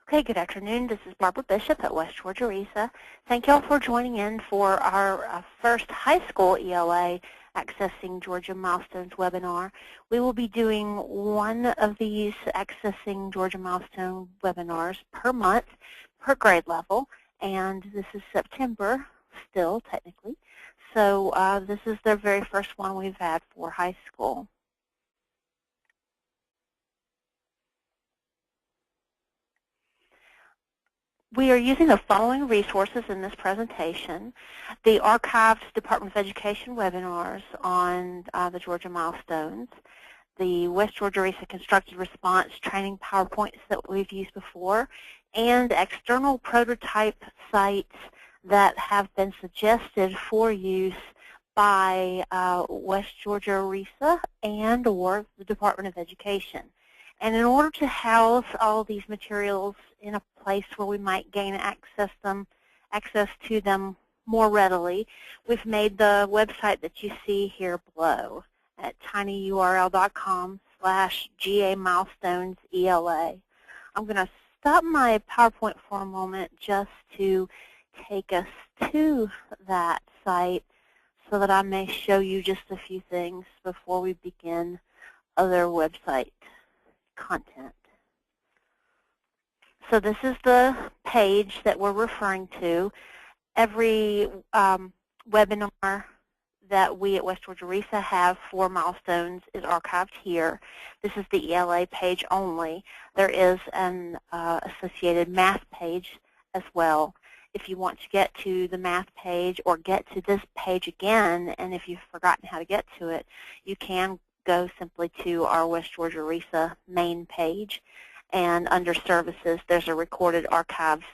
Okay, good afternoon. This is Barbara Bishop at West Georgia RESA. Thank you all for joining in for our first high school ELA Accessing Georgia Milestones webinar. We will be doing one of these Accessing Georgia Milestone webinars per month, per grade level, and this is September still, technically. So this is the very first one we've had for high school. We are using the following resources in this presentation: the archived Department of Education webinars on the Georgia Milestones, the West Georgia RESA Constructed Response training PowerPoints that we've used before, and external prototype sites that have been suggested for use by West Georgia RESA and or the Department of Education. And in order to house all these materials in a place where we might gain access to them more readily, we've made the website that you see here below at tinyurl.com/GA-milestones-ELA. I'm going to stop my PowerPoint for a moment just to take us to that site so that I may show you just a few things before we begin other website content. So this is the page that we're referring to. Every webinar that we at West Georgia RESA have for milestones is archived here. This is the ELA page only. There is an associated math page as well. If you want to get to the math page or get to this page again, and if you've forgotten how to get to it, you can go simply to our West Georgia RESA main page, and under Services there's a Recorded Archives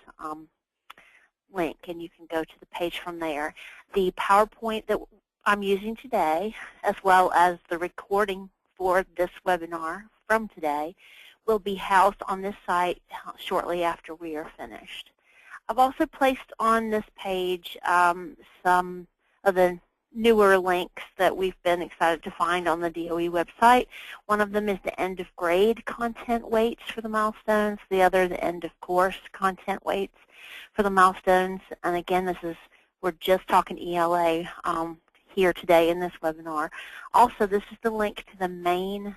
link, and you can go to the page from there. The PowerPoint that I'm using today, as well as the recording for this webinar from today, will be housed on this site shortly after we are finished. I've also placed on this page some of the newer links that we've been excited to find on the DOE website. One of them is the end of grade content weights for the milestones. The other, the end of course content weights for the milestones. And again, we're just talking ELA here today in this webinar. Also, this is the link to the main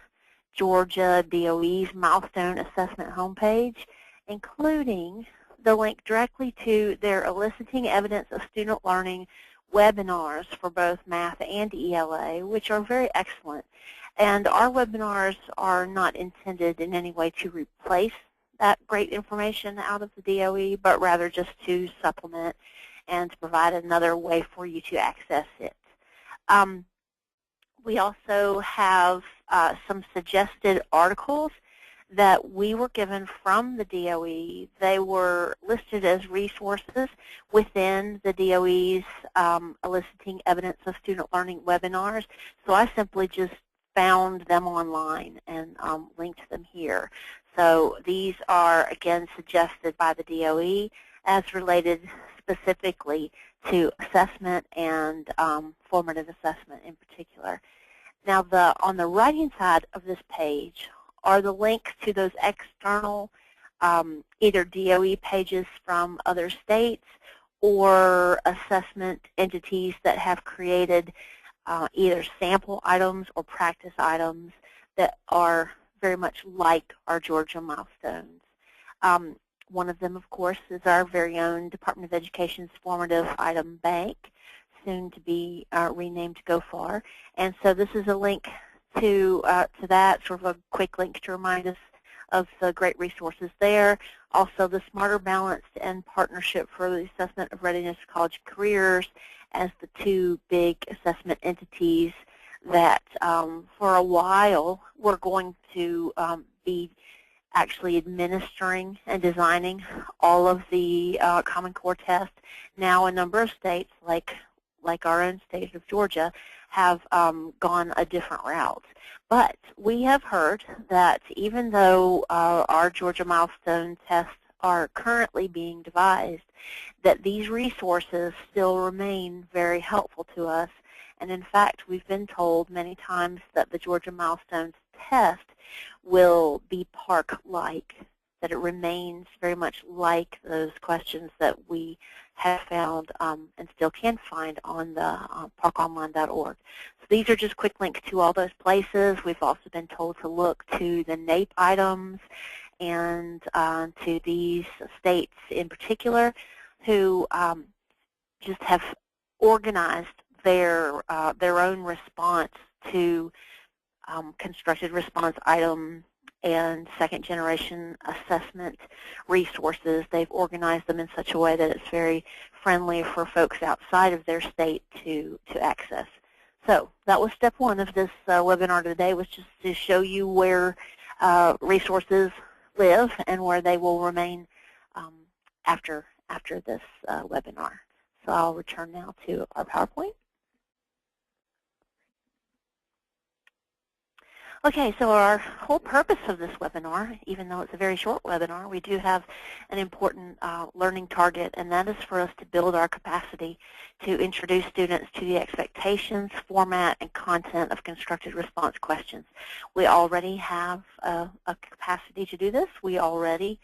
Georgia DOE's milestone assessment homepage, including the link directly to their Eliciting Evidence of Student Learning webinars for both math and ELA, which are very excellent. And our webinars are not intended in any way to replace that great information out of the DOE, but rather just to supplement and to provide another way for you to access it. We also have some suggested articles that we were given from the DOE. They were listed as resources within the DOE's Eliciting Evidence of Student Learning webinars. So I simply just found them online and linked them here. So these are, again, suggested by the DOE as related specifically to assessment and formative assessment in particular. Now, on the right-hand side of this page are the links to those external either DOE pages from other states or assessment entities that have created either sample items or practice items that are very much like our Georgia milestones. One of them, of course, is our very own Department of Education's formative item bank, soon to be renamed GoFar. And so this is a link to that, sort of a quick link to remind us of the great resources there. Also, the Smarter Balanced and Partnership for the Assessment of Readiness College Careers as the two big assessment entities that for a while we're going to be actually administering and designing all of the Common Core tests. Now a number of states, like our own state of Georgia, have gone a different route. But we have heard that even though our Georgia milestone tests are currently being devised, that these resources still remain very helpful to us. And in fact, we've been told many times that the Georgia Milestones test will be PARCC-like, that it remains very much like those questions that we have found and still can find on the parkonline.org. So these are just quick links to all those places. We've also been told to look to the NAEP items and to these states in particular who just have organized their own response to constructed response item and second-generation assessment resources. They've organized them in such a way that it's very friendly for folks outside of their state to access. So that was step one of this webinar today, was just to show you where resources live and where they will remain after this webinar. So I'll return now to our PowerPoint. Okay, so our whole purpose of this webinar, even though it's a very short webinar, we do have an important learning target, and that is for us to build our capacity to introduce students to the expectations, format, and content of constructed response questions. We already have a capacity to do this. We already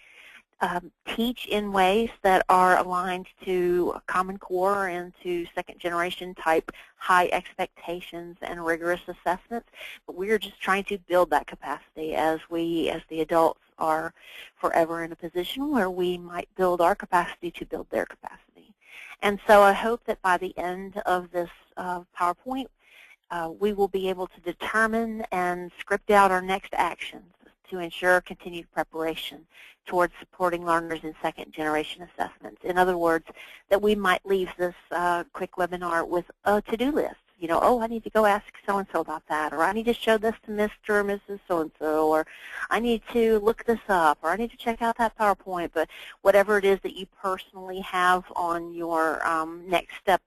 teach in ways that are aligned to Common Core and to second-generation type high expectations and rigorous assessments, but we're just trying to build that capacity as the adults are forever in a position where we might build our capacity to build their capacity. And so I hope that by the end of this PowerPoint, we will be able to determine and script out our next actions to ensure continued preparation towards supporting learners in second-generation assessments. In other words, that we might leave this quick webinar with a to-do list. You know, oh, I need to go ask so-and-so about that, or I need to show this to Mr. or Mrs. So-and-so, or I need to look this up, or I need to check out that PowerPoint. But whatever it is that you personally have on your next step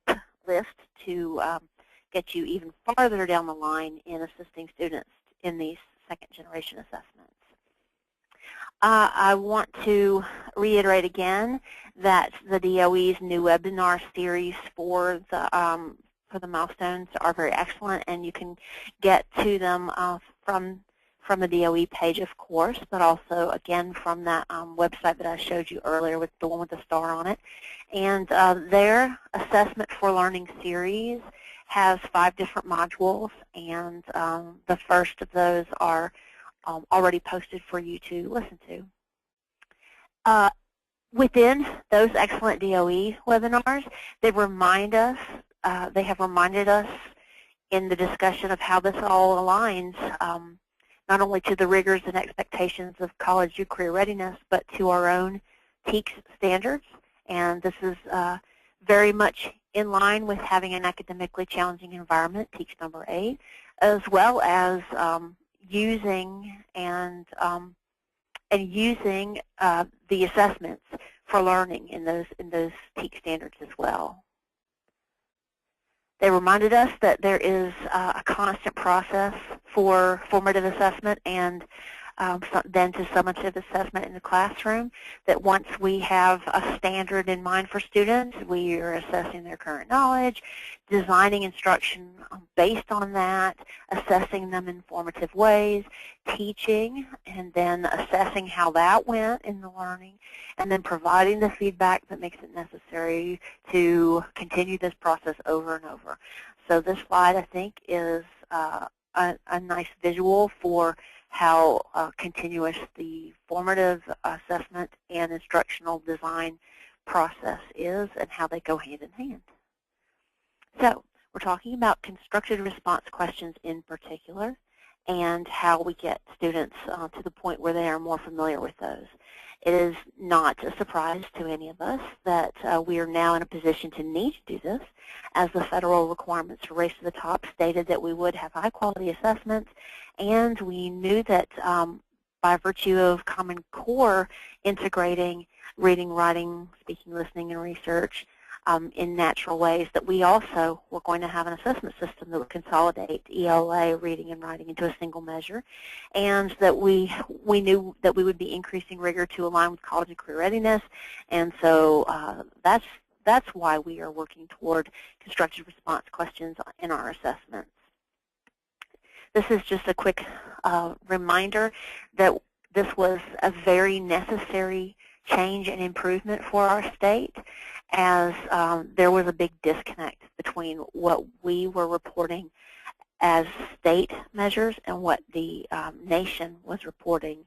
list to get you even farther down the line in assisting students in these second-generation assessments. I want to reiterate again that the DOE's new webinar series for the milestones are very excellent, and you can get to them from the DOE page, of course, but also, again, from that website that I showed you earlier with the one with the star on it. And their Assessment for Learning series has 5 different modules, and the first of those are already posted for you to listen to. Within those excellent DOE webinars, they have reminded us in the discussion of how this all aligns not only to the rigors and expectations of college and career readiness, but to our own TEKS standards. And this is very much in line with having an academically challenging environment, TEKS number 8, as well as using the assessments for learning in those TEKS standards as well. They reminded us that there is a constant process for formative assessment and then to summative assessment in the classroom, that once we have a standard in mind for students, we are assessing their current knowledge, designing instruction based on that, assessing them in formative ways, teaching, and then assessing how that went in the learning, and then providing the feedback that makes it necessary to continue this process over and over. So this slide, I think, is a nice visual for how continuous the formative assessment and instructional design process is and how they go hand in hand. So we're talking about constructed response questions in particular and how we get students to the point where they are more familiar with those. It is not a surprise to any of us that we are now in a position to need to do this, as the federal requirements for Race to the Top stated that we would have high-quality assessments, and we knew that by virtue of Common Core integrating reading, writing, speaking, listening, and research in natural ways, that we also were going to have an assessment system that would consolidate ELA, reading and writing, into a single measure, and that we knew that we would be increasing rigor to align with college and career readiness, and so that's why we are working toward constructed response questions in our assessments. This is just a quick reminder that this was a very necessary change and improvement for our state, as there was a big disconnect between what we were reporting as state measures and what the nation was reporting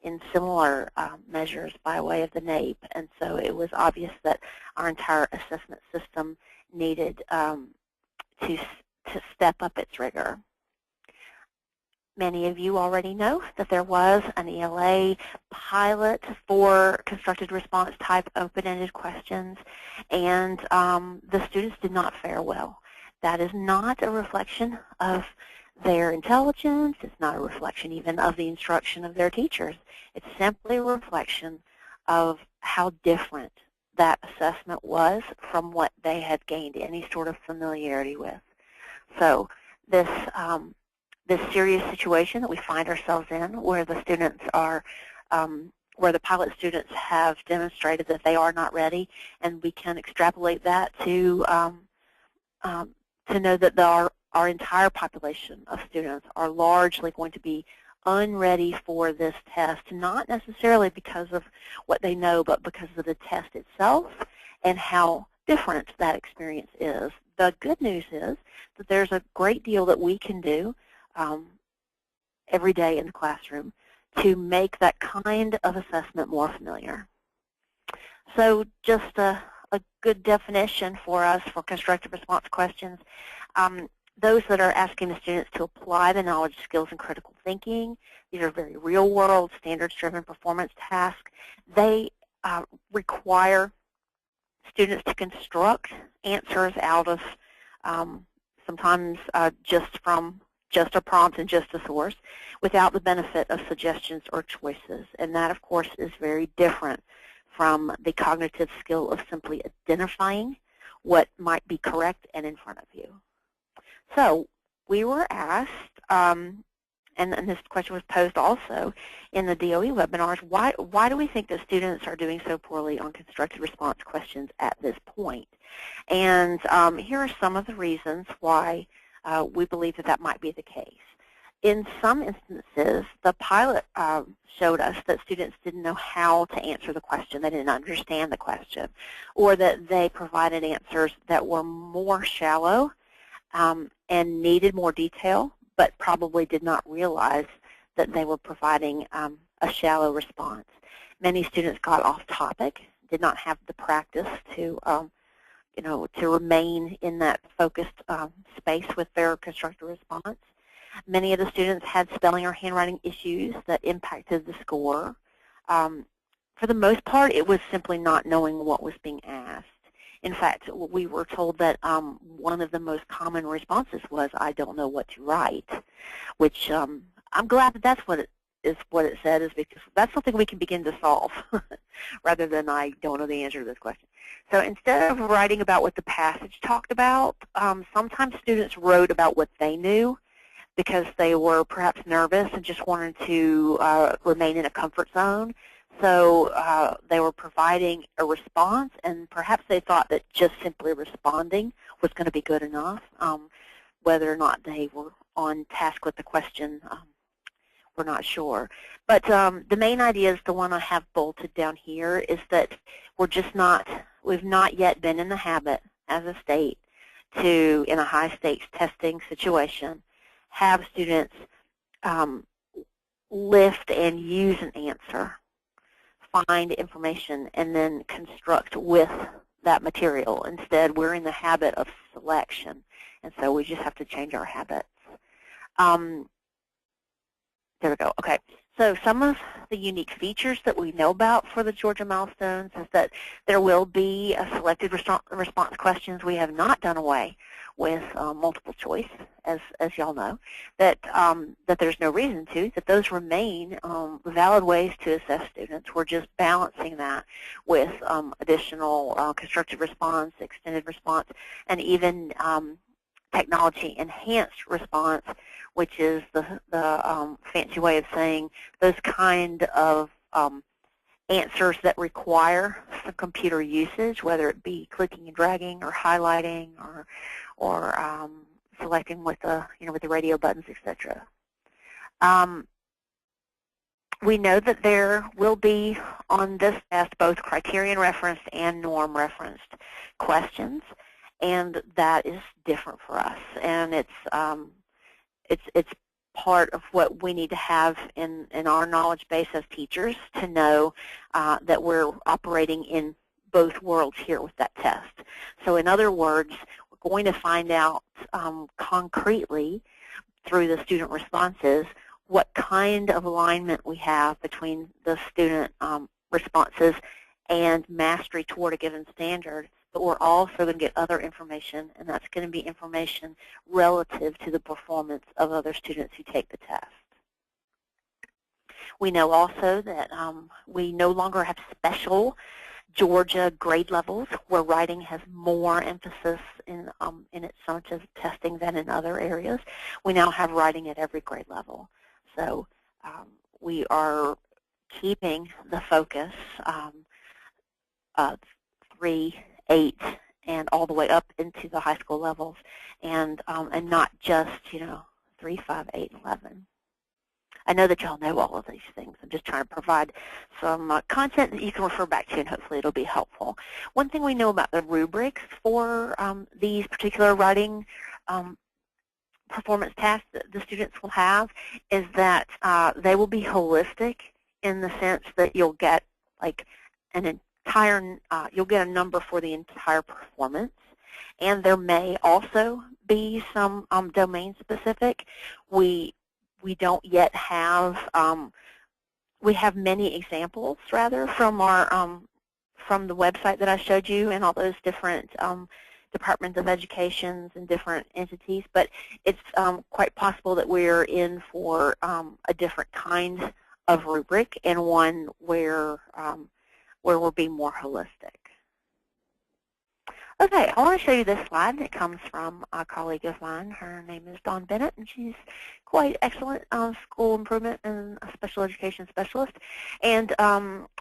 in similar measures by way of the NAEP. And so it was obvious that our entire assessment system needed to step up its rigor. Many of you already know that there was an ELA pilot for constructed response type open-ended questions, and the students did not fare well. That is not a reflection of their intelligence. It's not a reflection even of the instruction of their teachers. It's simply a reflection of how different that assessment was from what they had gained any sort of familiarity with. So this serious situation that we find ourselves in, where the students are, where the pilot students have demonstrated that they are not ready, and we can extrapolate that to know that our entire population of students are largely going to be unready for this test, not necessarily because of what they know, but because of the test itself and how different that experience is. The good news is that there's a great deal that we can do every day in the classroom to make that kind of assessment more familiar. So just a good definition for us for constructive response questions. Those that are asking the students to apply the knowledge, skills, and critical thinking. These are very real-world, standards-driven performance tasks. They require students to construct answers out of sometimes just a prompt and just a source without the benefit of suggestions or choices. And that, of course, is very different from the cognitive skill of simply identifying what might be correct and in front of you. So we were asked, and this question was posed also in the DOE webinars, why do we think that students are doing so poorly on constructed response questions at this point? And here are some of the reasons why we believe that that might be the case. In some instances, the pilot showed us that students didn't know how to answer the question. They didn't understand the question, or that they provided answers that were more shallow and needed more detail, but probably did not realize that they were providing a shallow response. Many students got off topic, did not have the practice to to remain in that focused space with their constructive response. Many of the students had spelling or handwriting issues that impacted the score. For the most part, it was simply not knowing what was being asked. In fact, we were told that one of the most common responses was, "I don't know what to write," which I'm glad that that's what it said, is because that's something we can begin to solve rather than "I don't know the answer to this question." So instead of writing about what the passage talked about, sometimes students wrote about what they knew because they were perhaps nervous and just wanted to remain in a comfort zone. So they were providing a response, and perhaps they thought that just simply responding was going to be good enough. Whether or not they were on task with the question, we're not sure. But the main idea is the one I have bolted down here, is that we've not yet been in the habit as a state to, in a high-stakes testing situation, have students lift and use an answer, find information, and then construct with that material. Instead, we're in the habit of selection, and so we just have to change our habits. There we go. Okay. So some of the unique features that we know about for the Georgia Milestones is that there will be a selected response questions. We have not done away with multiple choice, as y'all know, that there's no reason to, that those remain valid ways to assess students. We're just balancing that with additional constructive response, extended response, and even technology-enhanced response, which is the fancy way of saying those kind of answers that require some computer usage, whether it be clicking and dragging or highlighting or selecting with the with the radio buttons, etc. We know that there will be on this test both criterion referenced and norm referenced questions, and that is different for us. And it's part of what we need to have in our knowledge base as teachers to know that we're operating in both worlds here with that test. So in other words, we're going to find out concretely through the student responses what kind of alignment we have between the student responses and mastery toward a given standard, but we're also going to get other information, and that's going to be information relative to the performance of other students who take the test. We know also that we no longer have special Georgia grade levels where writing has more emphasis in its summative testing than in other areas. We now have writing at every grade level. So we are keeping the focus 3, 8, and all the way up into the high school levels, and not just 3, 5, 8, 11. I know that y'all know all of these things. I'm just trying to provide some content that you can refer back to, and hopefully it'll be helpful. One thing we know about the rubrics for these particular writing performance tasks that the students will have is that they will be holistic in the sense that you'll get like an entire, you'll get a number for the entire performance, and there may also be some domain specific. We don't yet have, we have many examples rather from our from the website that I showed you and all those different departments of education and different entities, but it's quite possible that we're in for a different kind of rubric and one where we're being more holistic. Okay, I want to show you this slide that comes from a colleague of mine. Her name is Dawn Bennett, and she's quite excellent school improvement and a special education specialist. And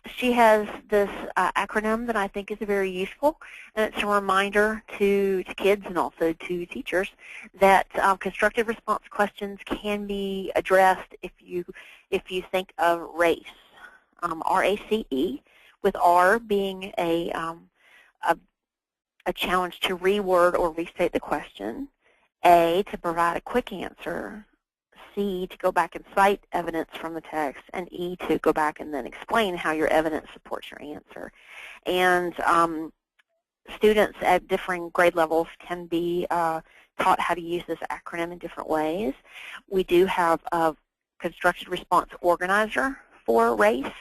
she has this acronym that I think is very useful, and it's a reminder to kids and also to teachers that constructive response questions can be addressed if you think of RACE, R-A-C-E, with R being a challenge to reword or restate the question, A, to provide a quick answer, C, to go back and cite evidence from the text, and E, to go back and then explain how your evidence supports your answer. And students at differing grade levels can be taught how to use this acronym in different ways. We do have a constructed response organizer for RACE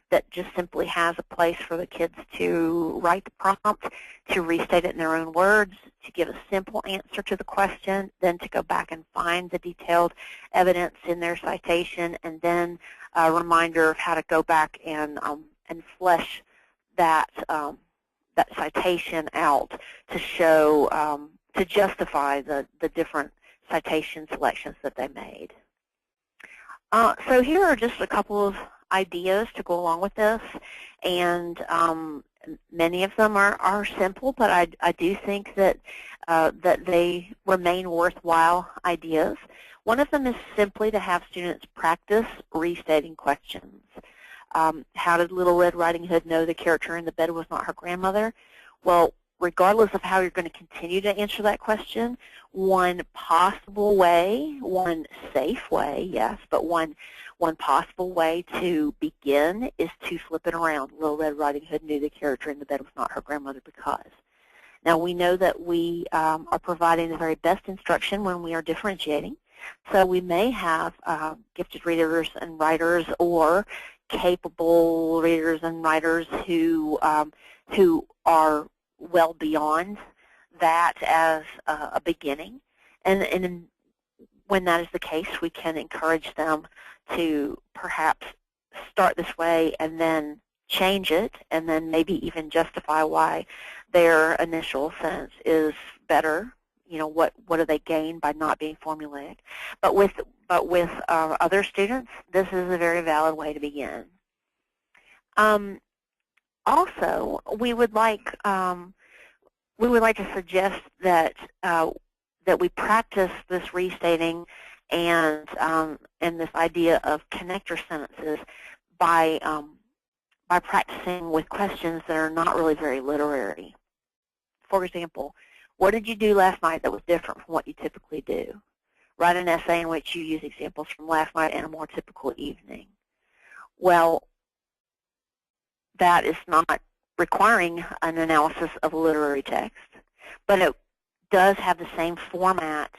that just simply has a place for the kids to write the prompt, to restate it in their own words, to give a simple answer to the question, then to go back and find the detailed evidence in their citation, and then a reminder of how to go back and flesh that that citation out to show, to justify the different citation selections that they made. So here are just a couple of ideas to go along with this, and many of them are simple, but I do think that that they remain worthwhile ideas. One of them is simply to have students practice restating questions. How did Little Red Riding Hood know the character in the bed was not her grandmother? Well, regardless of how you're going to continue to answer that question, one possible way, one safe way, yes, but one possible way to begin is to flip it around. Little Red Riding Hood knew the character in the bed was not her grandmother because. Now, we know that we are providing the very best instruction when we are differentiating. So we may have gifted readers and writers or capable readers and writers who are well beyond that as a beginning. And when that is the case, we can encourage them to perhaps start this way and then change it, and then maybe even justify why their initial sentence is better. You know, what do they gain by not being formulaic? But with other students, this is a very valid way to begin. Also, we would like to suggest that that we practice this restating and this idea of connector sentences by practicing with questions that are not really very literary. For example, what did you do last night that was different from what you typically do? Write an essay in which you use examples from last night and a more typical evening. Well, that is not requiring an analysis of literary text, but it does have the same format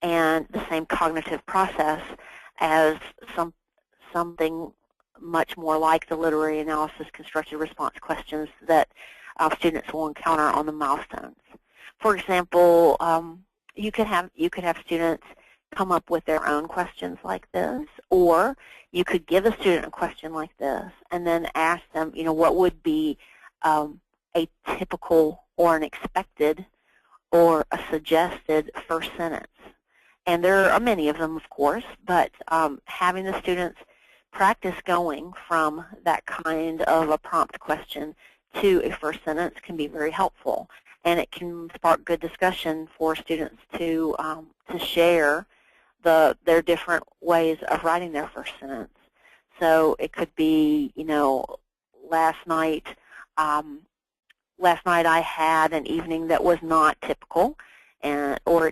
and the same cognitive process as something much more like the literary analysis constructed response questions that students will encounter on the milestones. For example, you could have students come up with their own questions like this, or you could give a student a question like this and then ask them, what would be a typical or an expected or a suggested first sentence. And there are many of them, of course, but having the students practice going from that kind of a prompt question to a first sentence can be very helpful, and it can spark good discussion for students to share their different ways of writing their first sentence. So it could be, last night I had an evening that was not typical, or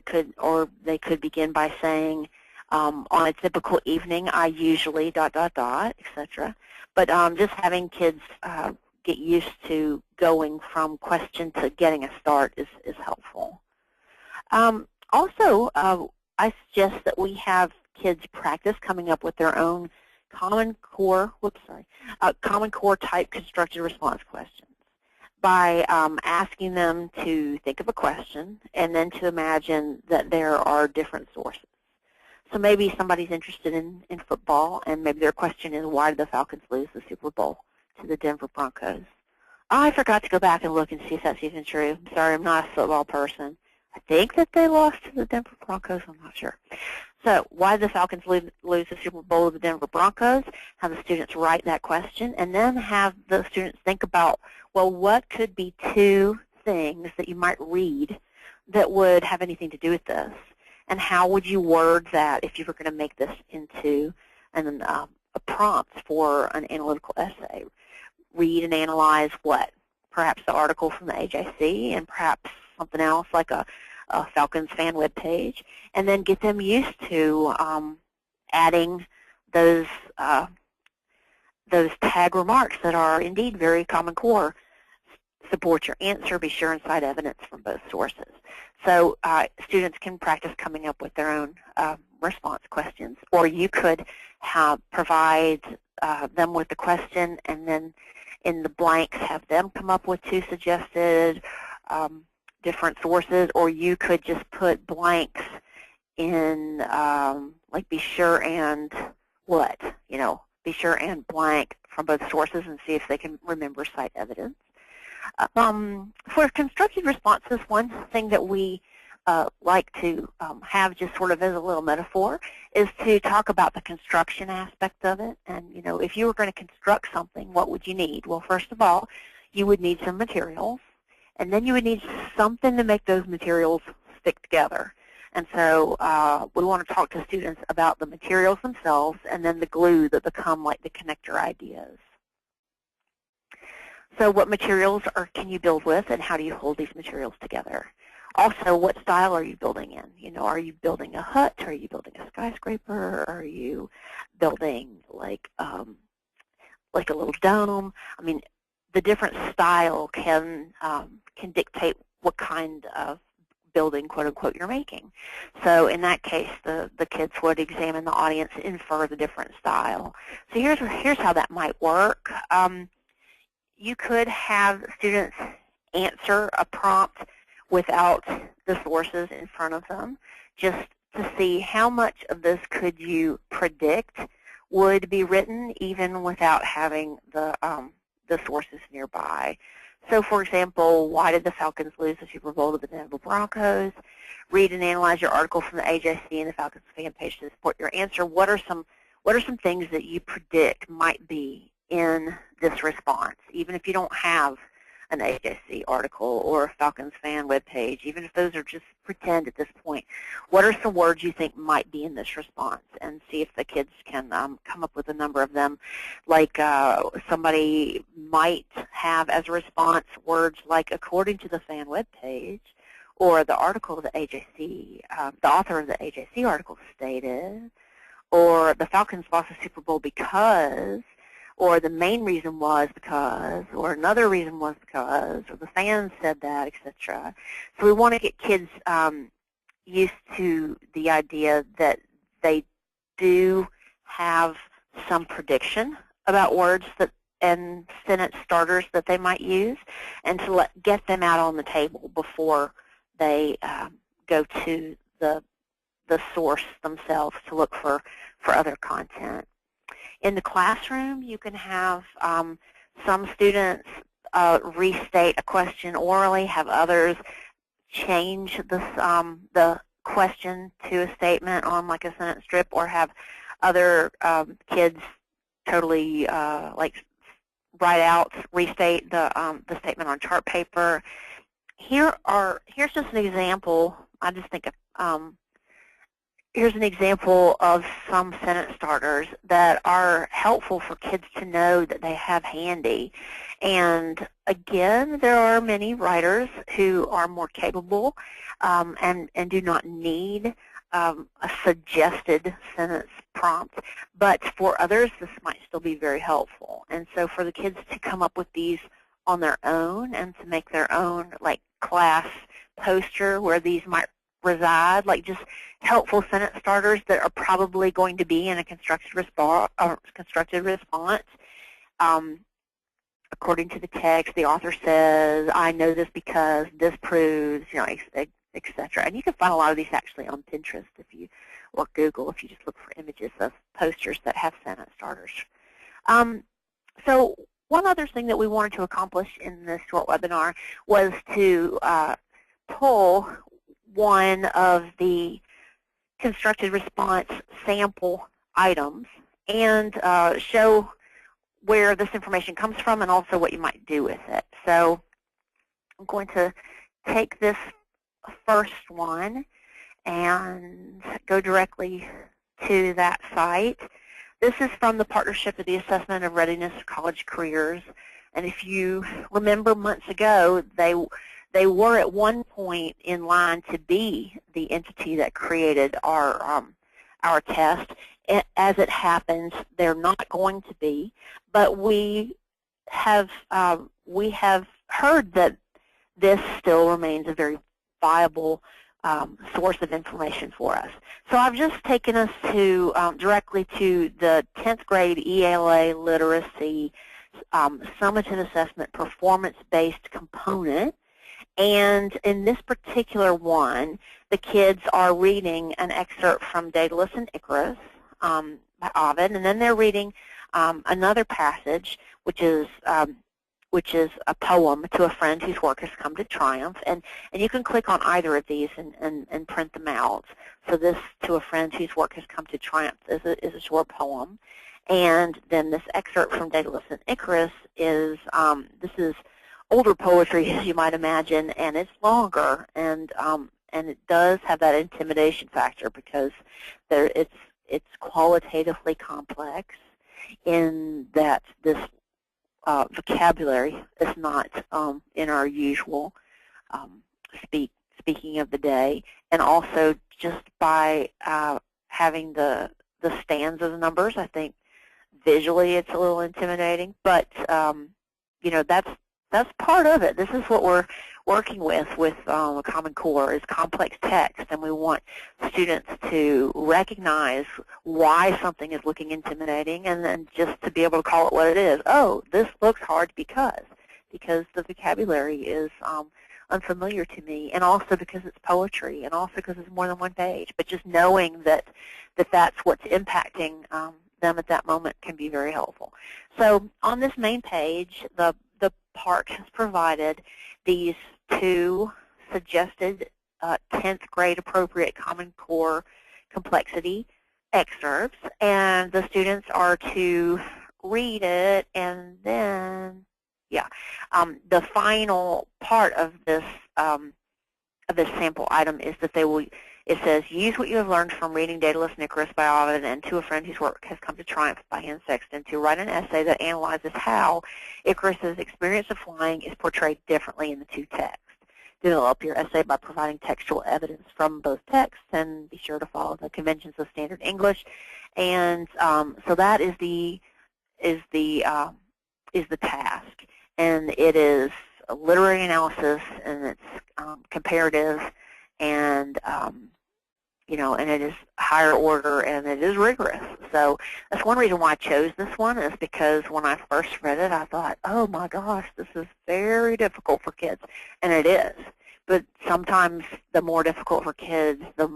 they could begin by saying, on a typical evening, I usually ... etc. But just having kids get used to going from question to getting a start is helpful. Also, I suggest that we have kids practice coming up with their own Common Core type constructed response questions by asking them to think of a question and then to imagine that there are different sources. So maybe somebody's interested in football, and maybe their question is, why did the Falcons lose the Super Bowl to the Denver Broncos? I forgot to go back and look and see if that's even true. I'm sorry, I'm not a football person. I think that they lost to the Denver Broncos. I'm not sure. So why did the Falcons lose the Super Bowl to the Denver Broncos? Have the students write that question, and then have the students think about, well, what could be two things that you might read that would have anything to do with this? And how would you word that if you were going to make this into a prompt for an analytical essay? Read and analyze what? Perhaps the article from the AJC, and perhaps something else like a Falcons fan web page, and then get them used to adding those tag remarks that are indeed very Common Core. Support your answer, be sure and cite evidence from both sources. So students can practice coming up with their own response questions, or you could provide them with the question and then in the blanks have them come up with two suggested different sources, or you could just put blanks in like be sure and what, be sure and blank from both sources and see if they can remember cite evidence. For constructed responses, one thing that we like to have just sort of as a little metaphor is to talk about the construction aspect of it. And, if you were going to construct something, what would you need? Well, first of all, you would need some materials, and then you would need something to make those materials stick together. And so we want to talk to students about the materials themselves and then the glue that become like the connector ideas. So what materials can you build with, and how do you hold these materials together? Also, what style are you building in? Are you building a hut? Are you building a skyscraper? Are you building like a little dome? I mean, the different style can dictate what kind of building, quote unquote, you're making. So in that case, the kids would examine the audience, infer the different style. So here's how that might work. You could have students answer a prompt without the sources in front of them, just to see how much of this could you predict would be written even without having the sources nearby. So, for example, why did the Falcons lose the Super Bowl to the Denver Broncos? Read and analyze your article from the AJC and the Falcons fan page to support your answer. What are some things that you predict might be in this response, even if you don't have an AJC article or a Falcons fan webpage, even if those are just pretend at this point, what are some words you think might be in this response, and see if the kids can come up with a number of them. Like somebody might have as a response words like according to the fan webpage, or the article of the AJC, the author of the AJC article stated, or the Falcons lost the Super Bowl because, or the main reason was because, or another reason was because, or the fans said that, etc. So we want to get kids used to the idea that they do have some prediction about words that and sentence starters that they might use, and to get them out on the table before they go to the source themselves to look for other content. In the classroom, you can have some students restate a question orally, have others change the question to a statement on like a sentence strip, or have other kids totally like write out, restate the statement on chart paper. Here's just an example. I just think of here's an example of some sentence starters that are helpful for kids to know that they have handy. And again, there are many writers who are more capable and do not need a suggested sentence prompt, but for others this might still be very helpful. And so for the kids to come up with these on their own and to make their own like class poster where these might reside, like just helpful sentence starters that are probably going to be in a constructed response. According to the text, the author says, "I know this because this proves," you know, etc. And you can find a lot of these actually on Pinterest or Google if you just look for images of posters that have sentence starters. So one other thing that we wanted to accomplish in this short webinar was to pull one of the constructed response sample items and show where this information comes from and also what you might do with it. So I'm going to take this first one and go directly to that site. This is from the Partnership of the Assessment of Readiness for College Careers. And if you remember months ago, they were at one point in line to be the entity that created our test. As it happens, they're not going to be, but we have heard that this still remains a very viable source of information for us. So I've just taken us to directly to the 10th grade ELA literacy summative assessment performance-based component. And in this particular one, the kids are reading an excerpt from Daedalus and Icarus by Ovid, and then they're reading another passage, which is a poem to a friend whose work has come to triumph. And you can click on either of these and print them out. So this, to a friend whose work has come to triumph, is a short poem. And then this excerpt from Daedalus and Icarus is, this is older poetry, as you might imagine, and it's longer, and it does have that intimidation factor because it's qualitatively complex in that this vocabulary is not in our usual speaking of the day, and also just by having the stanzas numbers, I think visually it's a little intimidating, but you know, that's part of it. This is what we're working with Common Core, is complex text, and we want students to recognize why something is looking intimidating, and then just to be able to call it what it is. Oh, this looks hard because the vocabulary is unfamiliar to me, and also because it's poetry, and also because it's more than one page. But just knowing that that's what's impacting them at that moment can be very helpful. So on this main page, the PARC has provided these two suggested 10th grade appropriate Common Core complexity excerpts, and the students are to read it and then Yeah. The final part of this sample item is that it says, use what you have learned from reading Daedalus and Icarus by Ovid and To a Friend Whose Work Has Come to Triumph by Anne Sexton to write an essay that analyzes how Icarus's experience of flying is portrayed differently in the two texts. Develop your essay by providing textual evidence from both texts, and be sure to follow the conventions of standard English. And so that is the task, and it is a literary analysis, and it's comparative, and and it is higher order, and it is rigorous. So that's one reason why I chose this one, is because when I first read it, I thought, oh my gosh, this is very difficult for kids, and it is. But sometimes the more difficult for kids, the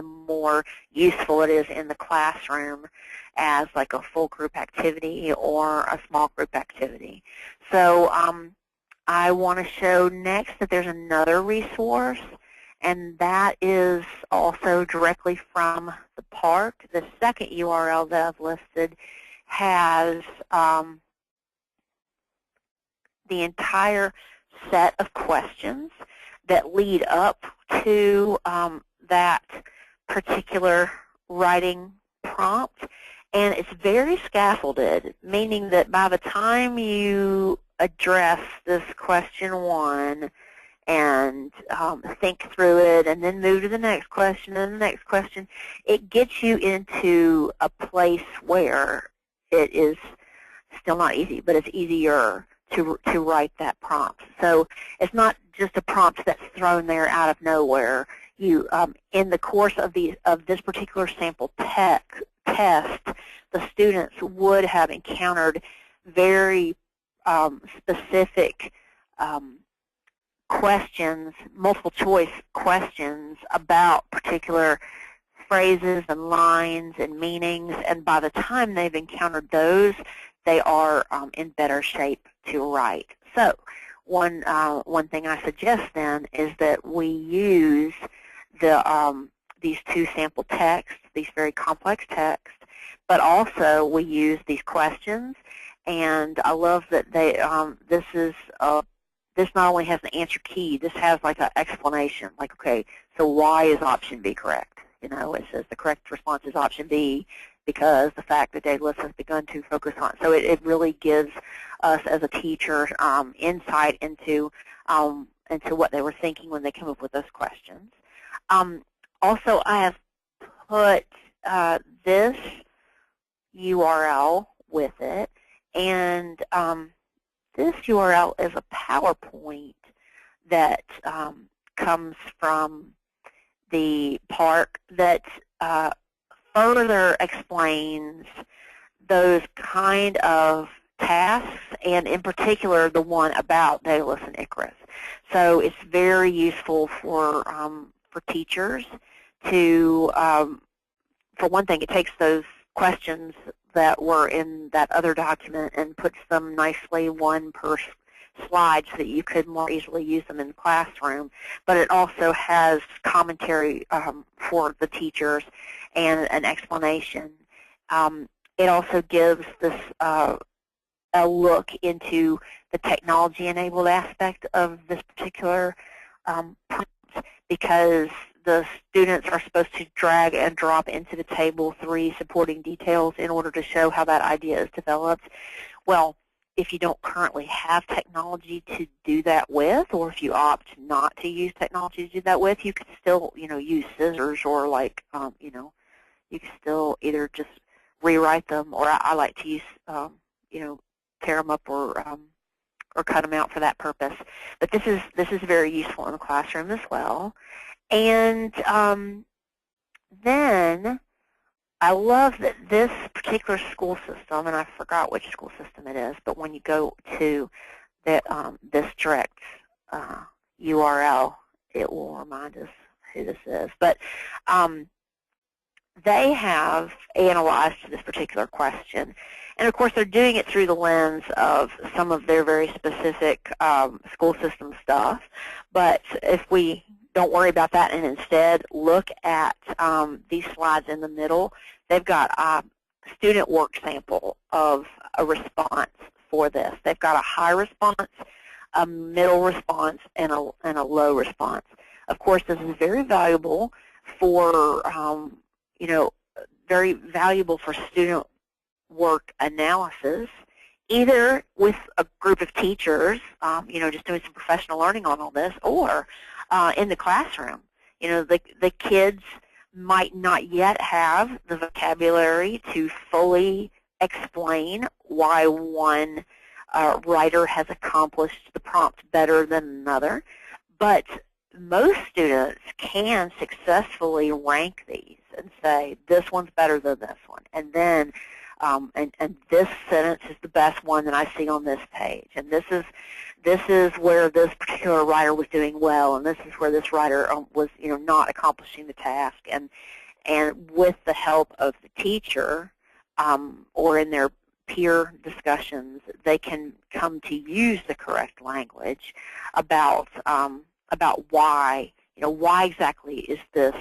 more useful it is in the classroom as like a full group activity or a small group activity. So I want to show next that there's another resource, and that is also directly from the park. The second URL that I've listed has the entire set of questions that lead up to that particular writing prompt, and it's very scaffolded, meaning that by the time you address this question 1 and think through it and then move to the next question and the next question, it gets you into a place where it is still not easy, but it's easier to write that prompt. So it's not just a prompt that's thrown there out of nowhere. You, in the course of this particular sample test, the students would have encountered very specific questions, multiple choice questions about particular phrases and lines and meanings, and by the time they've encountered those, they are in better shape to write. So one thing I suggest then is that we use these two sample texts, these very complex texts, but also we use these questions. And I love that they this not only has an answer key, this has like an explanation, like, okay, so why is option B correct? It says the correct response is option B because the fact that Daedalus has begun to focus on. So it really gives us as a teacher insight into what they were thinking when they came up with those questions. Also, I have put this URL with it, and this URL is a PowerPoint that comes from the park that further explains those kind of tasks, and in particular the one about Daedalus and Icarus. So it's very useful for teachers to, for one thing, it takes those questions that were in that other document and puts them nicely one per slide so that you could more easily use them in the classroom. But it also has commentary for the teachers and an explanation. It also gives this a look into the technology-enabled aspect of this particular prompt, because the students are supposed to drag and drop into the table 3 supporting details in order to show how that idea is developed. Well, if you don't currently have technology to do that with, or if you opt not to use technology to do that with, you can still, use scissors, or like, you can still either just rewrite them, or I like to use, tear them up or cut them out for that purpose. But this is very useful in the classroom as well. And then I love that this particular school system, and I forgot which school system it is, but when you go to the, this direct URL, it will remind us who this is. But they have analyzed this particular question. And of course, they're doing it through the lens of some of their very specific school system stuff. But if we don't worry about that and instead look at these slides in the middle, they've got a student work sample of a response for this. They've got a high response, a middle response, and a low response. Of course, this is very valuable for, you know, very valuable for student work analysis, either with a group of teachers, you know, just doing some professional learning on all this, or in the classroom. You know, the kids might not yet have the vocabulary to fully explain why one writer has accomplished the prompt better than another, but most students can successfully rank these and say, this one's better than this one, and then and this sentence is the best one that I see on this page, and this is where this particular writer was doing well, and this is where this writer was, you know, not accomplishing the task. And with the help of the teacher or in their peer discussions, they can come to use the correct language about why, you know, why exactly is this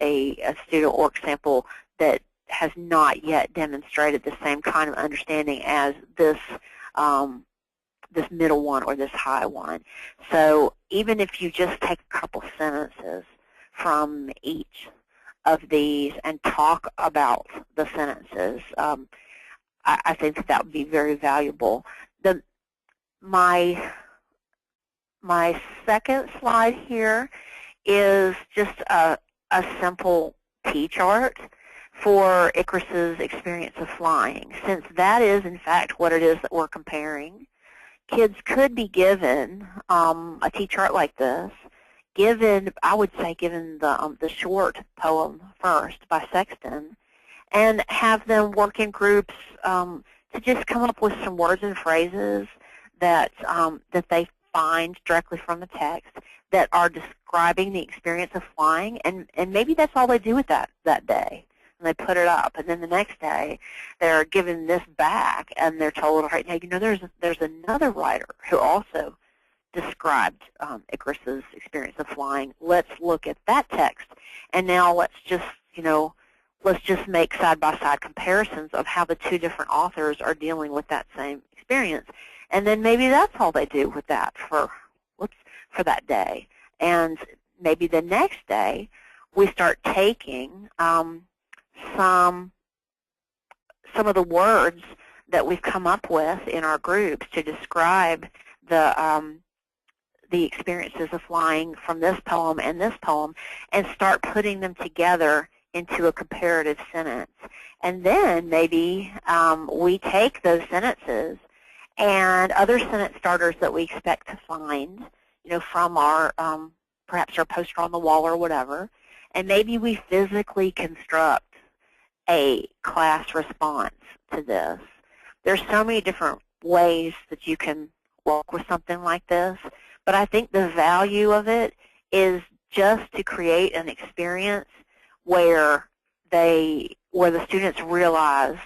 a student work sample that has not yet demonstrated the same kind of understanding as this this middle one or this high one. So even if you just take a couple sentences from each of these and talk about the sentences, I think that would be very valuable. My second slide here is just a simple T-chart for Icarus's experience of flying. Since that is, in fact, what it is that we're comparing, kids could be given a T-chart like this, given, I would say, given the short poem first by Sexton, and have them work in groups to just come up with some words and phrases that that they find directly from the text that are describing the experience of flying, and maybe that's all they do with that day. And they put it up, and then the next day they're given this back, and they're told, all right, now, you know, there's another writer who also described Icarus's experience of flying. Let's look at that text, and now let's just, you know, let's just make side-by-side comparisons of how the two different authors are dealing with that same experience. And then maybe that's all they do with that for that day. And maybe the next day we start taking some of the words that we've come up with in our groups to describe the experiences of flying from this poem and start putting them together into a comparative sentence. And then maybe we take those sentences and other sentence starters that we expect to find, you know, from our perhaps our poster on the wall or whatever, and maybe we physically construct a class response to this. There's so many different ways that you can work with something like this, but I think the value of it is just to create an experience where the students realize,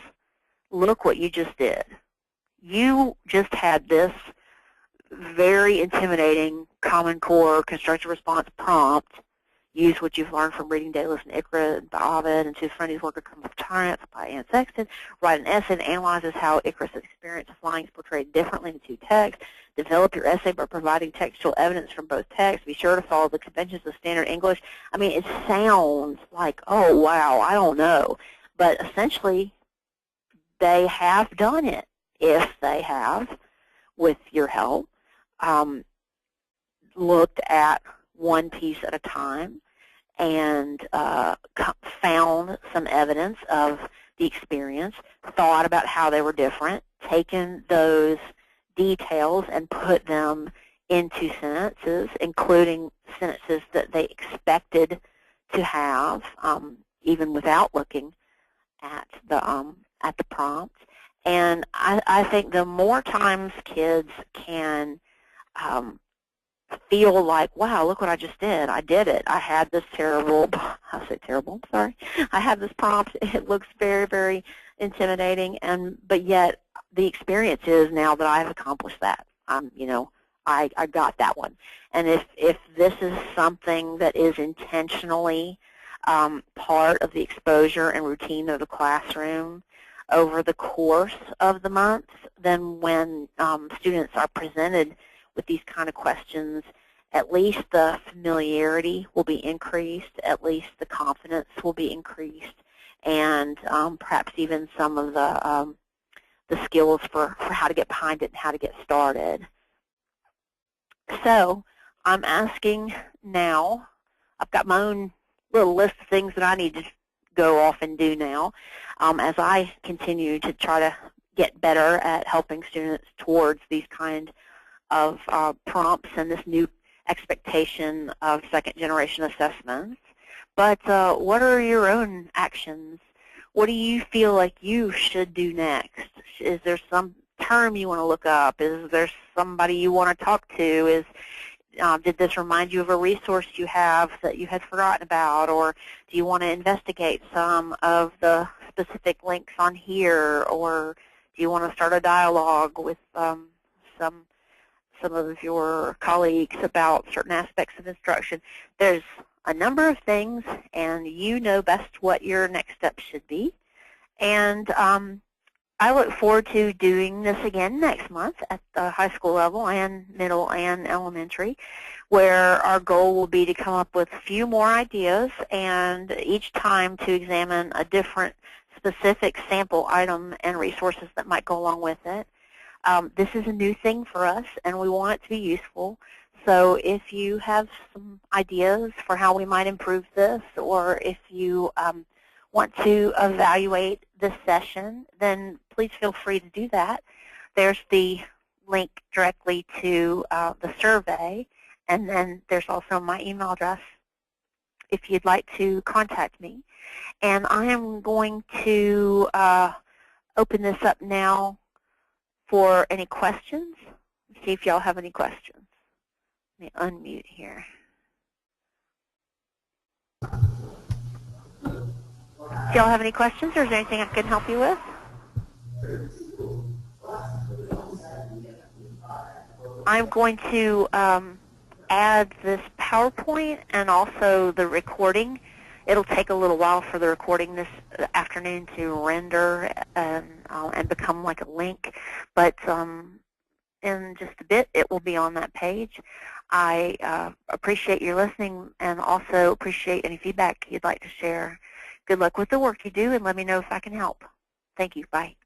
look what you just did. You just had this very intimidating Common Core constructive response prompt. Use what you've learned from reading Daedalus and Icarus by Ovid and Choose Frenzy's work of Criminal Tyrants by Anne Sexton. Write an essay that analyzes how Icarus' experience of flying is portrayed differently in the two texts. Develop your essay by providing textual evidence from both texts. Be sure to follow the conventions of standard English. I mean, it sounds like, oh, wow, I don't know. But essentially, they have done it, if they have, with your help, looked at one piece at a time and found some evidence of the experience, thought about how they were different, taken those details and put them into sentences, including sentences that they expected to have, even without looking at the prompt. And I think the more times kids can feel like, wow, look what I just did. I did it. I had this terrible, I say terrible, sorry. I have this prompt. It looks very, very intimidating, but yet the experience is now that I've accomplished that. You know, I got that one. And if this is something that is intentionally part of the exposure and routine of the classroom, over the course of the month, then when students are presented with these kind of questions, at least the familiarity will be increased, at least the confidence will be increased, and perhaps even some of the skills for how to get behind it and how to get started. So I'm asking now, I've got my own little list of things that I need to go off and do now as I continue to try to get better at helping students towards these kind of prompts and this new expectation of second-generation assessments. But what are your own actions? What do you feel like you should do next? Is there some term you want to look up? Is there somebody you want to talk to? Did this remind you of a resource you have that you had forgotten about? Or do you want to investigate some of the specific links on here? Or do you want to start a dialogue with some of your colleagues about certain aspects of instruction? There's a number of things, and you know best what your next step should be. And I look forward to doing this again next month at the high school level and middle and elementary, where our goal will be to come up with a few more ideas and each time to examine a different specific sample item and resources that might go along with it. This is a new thing for us, and we want it to be useful. So if you have some ideas for how we might improve this, or if you want to evaluate this session, then please feel free to do that. There's the link directly to the survey, and then there's also my email address if you'd like to contact me. And I am going to open this up now for any questions. Let's see if y'all have any questions. Let me unmute here. Do y'all have any questions, or is there anything I can help you with? I'm going to add this PowerPoint and also the recording. It'll take a little while for the recording this afternoon to render and become like a link, but in just a bit it will be on that page. I appreciate your listening and also appreciate any feedback you'd like to share. Good luck with the work you do, and let me know if I can help. Thank you. Bye.